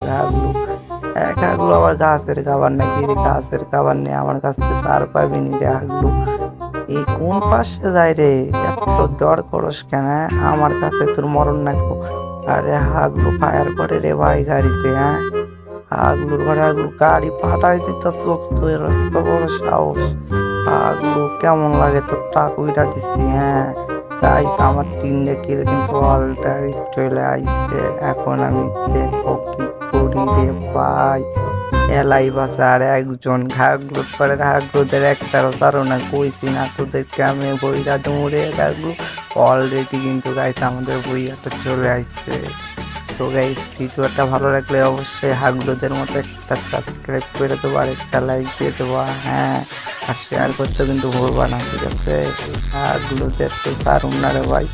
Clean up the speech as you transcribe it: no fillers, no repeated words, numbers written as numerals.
ঘাগুলো ঘাগুলো আবার গাছের খাবার নাকি রে, গাছের খাবার নিয়ে আমার কাছ থেকে সার পাবি নি রে হাগলু। এই কোন পাশে যায় রে, এত ডর করস কেন আমার কাছে তোর মরণ নাকবো। আরে হাগলু ফায়ার করে রে ভাই গাড়িতে, হাগলুর ঘরে হাগলু গাড়ি পাঠাই দিতেছ, তোর এত বড় সাহস। হাগলু কেমন লাগে তোর টাকুইটা দিছি। গাইস আমার 3টে কিল কিন্তু অলরেডি চলে আইছে। এখন আমি দেখো কি করি রে ভাই। এলাই বাসা আর একজন ঘাগলুর পরে ঘাগলুদের একটারও সারো না, কইছি না তোদেরকে আমি বইরা দৌড়ে ঘাগলু। অলরেডি কিন্তু গাইস আমাদের বইয়াটা চলে আইছে। তো গাইস ভিডিওটা ভালো লাগলে অবশ্যই হাগলুদের মতো একটা সাবস্ক্রাইব করে দেবো আর একটা লাইক দিয়ে দেবো। আর শেয়ার করতে কিন্তু ভুলবা না, ঠিক আছে? হাগলুদের তো সারুম না রে ভাই।